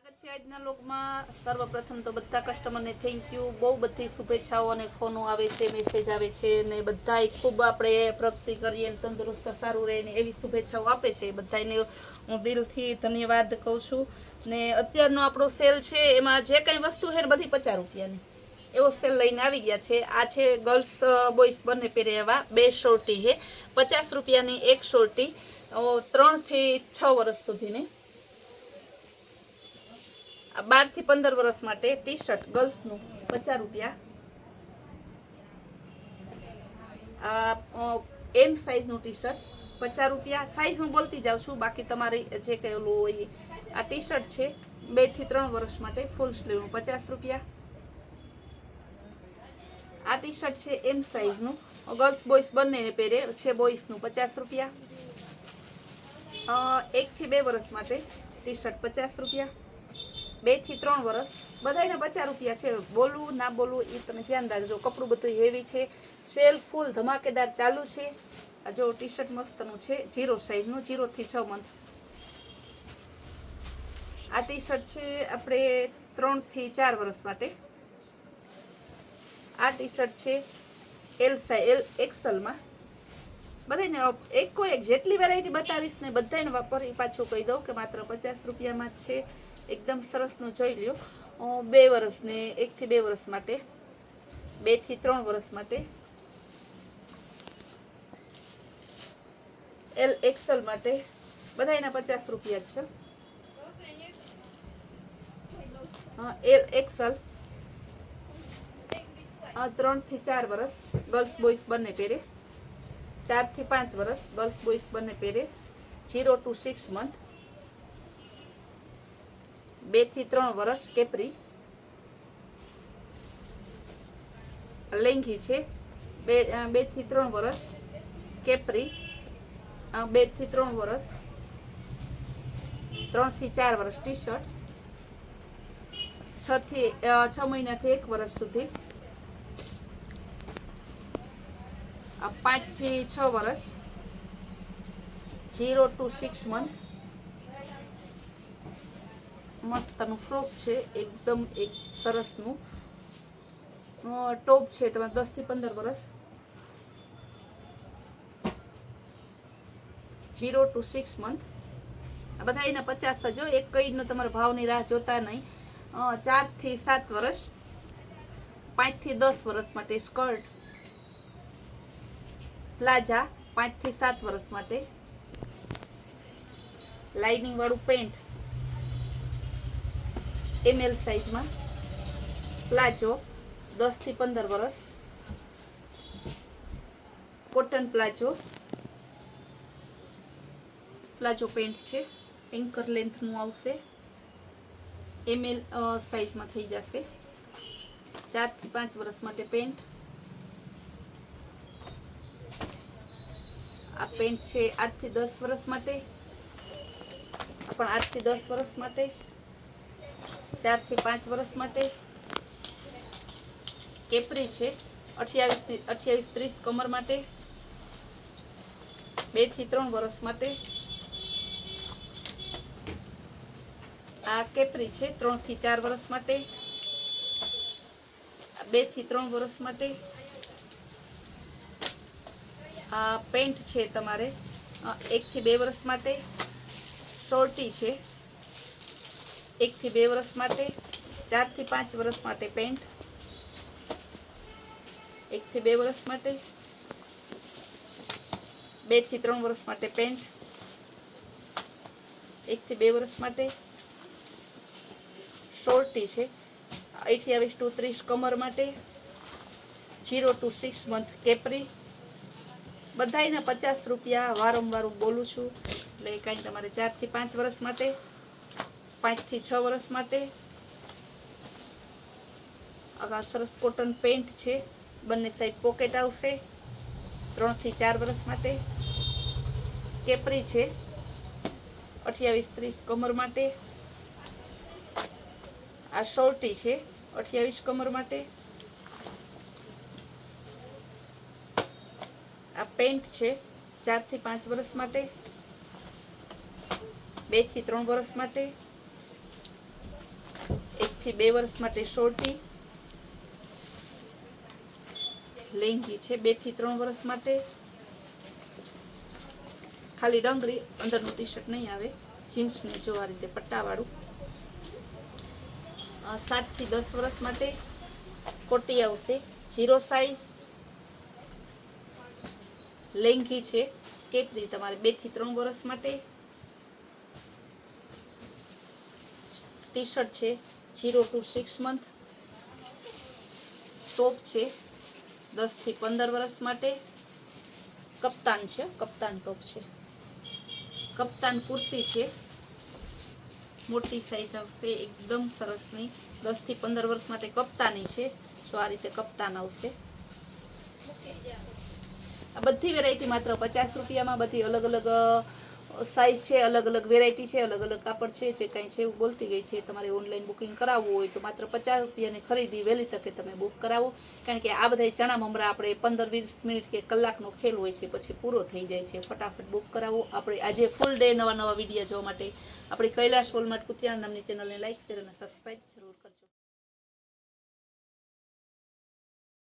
સ્વાગત છે આજના લોકમાં। સર્વપ્રથમ તો બધા કસ્ટમરને થેન્ક યુ। બહુ બધી શુભેચ્છાઓ અને ફોનો આવે છે, મેસેજ આવે છે ને બધાય ખૂબ આપણે પ્રગતિ કરીએ ને તંદુરસ્ત સારું રહે ને એવી શુભેચ્છાઓ આપે છે। બધાને હું દિલથી ધન્યવાદ કહું છું। ને અત્યારનો આપણો સેલ છે એમાં જે કંઈ વસ્તુ છે ને બધી 50 રૂપિયાની એવો સેલ લઈને આવી ગયા છે। આ છે ગર્લ્સ બોયસ બંને પહેરે એવા 2 શોર્ટી છે। 50 રૂપિયાની એક શોર્ટી 3 થી 6 વર્ષ સુધીની। 12 થી 15 વર્ષ માટે ટી શર્ટ ગર્લ્સનું 50 રૂપિયા। એમ સાઇઝનું ટી શર્ટ 50 રૂપિયા। સાઇઝ હું બોલતી જાઉં છું, બાકી તમારી જે કંઈ ઓલું હોય। આ ટી શર્ટ છે 2 થી 3 વર્ષ માટે ફૂલ સ્લીવનું 50 રૂપિયા। આ ટી શર્ટ છે એમ સાઇઝનું, ગર્લ્સ બોયસ બંનેને પહેરે છે, બોયસનું 50 રૂપિયા। 1 થી 2 વર્ષ માટે ટી શર્ટ 50 રૂપિયા। 2 થી 3 વર્ષ બધાને 50 રૂપિયા છે। બોલવું ના બોલવું એ તમે ધ્યાન રાખજો। કપડું બધું હેવી છે, સેલ ફૂલ ધમાકેદાર ચાલુ છે। આ જો ટી શર્ટ મસ્તનું છે, 0 સાઇઝનું, 0 થી 6 મંથ। આ ટી શર્ટ છે આપણે 3 થી 4 વર્ષ માટે। આ ટી શર્ટ છે એલ એક્સલમાં। બધાને એક જેટલી વેરાયટી બતાવીશ ને બધાને વાપરી પાછું કહી દઉં કે માત્ર 50 રૂપિયામાં જ છે। એકદમ સરસનું જોઈ લ્યો। 2 વર્ષ ને 1 થી 2 વર્ષ માટે, 2 થી 3 વર્ષ માટે। એલ એક્સલ માટે બધાના 50 રૂપિયા જ છે। એલ એક્સલ 3 થી 4 વર્ષ ગર્લ્સ બોયસ બંને પહેરે। 4 થી 5 વર્ષ ગર્લ્સ બોયસ બંને પહેરે। 0 to 6 મંથ। 2 થી 3 વર્ષ કેપરી લેંઘી છે। 2 થી 3 વર્ષ કેપરી। 2 થી 3 વર્ષ, 3 થી 4 વર્ષ ટી શર્ટ। 6 મહિનાથી 1 વર્ષ સુધી। 5 થી 6 વર્ષ 0 to 6 મંથ। મસ્તનું ફ્રોક છે, એકદમ એક સરસનું ટોપ છે તમારે 10 થી 15 વર્ષ। 0 to 6 મંથ। આ બધા એના 50 જો એક કઈનો તમારા ભાવની રાહ જોતા નહીં। 4 થી 7 વર્ષ, 5 થી 10 વર્ષ માટે સ્કર્ટ પ્લાઝા, 5 થી 7 વર્ષ માટે લાઇનિંગ વાળું પેન્ટ એમએલ સાઇઝમાં। પ્લાઝો 10 થી 15 વર્ષ, કોટન પ્લાઝો પેન્ટ છે, એન્કર લેન્થનું આવશે, એમએલ સાઇઝમાં થઈ જશે। 4 થી 5 વર્ષ માટે પેન્ટ। આ પેન્ટ છે 8 થી 10 વર્ષ માટે, પણ 8 થી 10 વર્ષ માટે। 4 થી 5 વર્ષ માટે કેપરી છે 28-30 કમર માટે। 2 થી 3 વર્ષ માટે આ કેપરી છે 3 થી 4 વર્ષ માટે। 2 થી 3 વર્ષ માટે આ પેન્ટ છે તમારે 1 થી 2 વર્ષ માટે। શોર્ટી છે 1 થી 2 વર્ષ માટે। 4 થી 5 વર્ષ માટે પેન્ટ 1 થી 2 વર્ષ માટે। 2 થી 3 વર્ષ માટે પેન્ટ 1 થી 2 વર્ષ માટે। શોર્ટી છે 28 to 30 કમર માટે। 0 to 6 મંથ કેપરી। બધાયના 50 રૂપિયા। વારંવાર બોલું છું એટલે કાંઈ તમારે 4 થી 5 વર્ષ માટે, 5 થી 6 વર્ષ માટે। આવા સરસ કોટન પેન્ટ છે, બંને સાઈડ પોકેટ આવશે। 3 થી 4 વર્ષ માટે કેપરી છે 28-30 કમર માટે। આ શોર્ટી છે 28 કમર માટે। આ પેન્ટ છે 4 થી 5 વર્ષ માટે, 2 થી 3 વર્ષ માટે। થી 2 વર્ષ માટે શોર્ટી, લેંગી છે 2 થી 3 વર્ષ માટે, ખાલી ડંગરી, અંદરનું ટી શર્ટ નહીં આવે, જીન્સ ને જો આ રીતે પટ્ટાવાળું, 7 થી 10 વર્ષ માટે, કોટી આવશે 0 સાઈઝ, લેંગી છે, કેપરી તમારે 2 થી 3 વર્ષ માટે, ટી શર્ટ છે 0 to 6 મંથ, ટોપ છે 10 થી 15 વર્ષ માટે, કપ્તાન છે, કપ્તાન ટોપ છે, કપ્તાન કુર્તી છે, મોટી સાઈઝ આવશે, એકદમ સરસની, 10 થી 15 વર્ષ માટે કપ્તાની છે, જો આ રીતે કપ્તાન આવશે. આ બધી વેરાયટી માત્ર 50 રૂપિયામાં, બધી અલગ અલગ સાઈઝ છે, અલગ અલગ વેરાયટી છે, અલગ અલગ કાપડ છે, જે કાંઈ છે એવું બોલતી ગઈ છે. તમારે ઓનલાઈન બુકિંગ કરાવવું હોય તો માત્ર 50 રૂપિયાની ખરીદી વહેલી તકે તમે બુક કરાવો, કારણ કે આ બધા ચણા મમરા આપણે 15-20 મિનિટ કે કલાકનો ખેલ હોય છે, પછી પૂરો થઈ જાય છે. ફટાફટ બુક કરાવો. આપણે આજે ફૂલ ડે નવા વિડીયો જોવા માટે આપણી કૈલાશ વોલમાર્ટ કુતિયાણા નામની ચેનલને લાઈક, શેર અને સબસ્ક્રાઈબ જરૂર કરજો.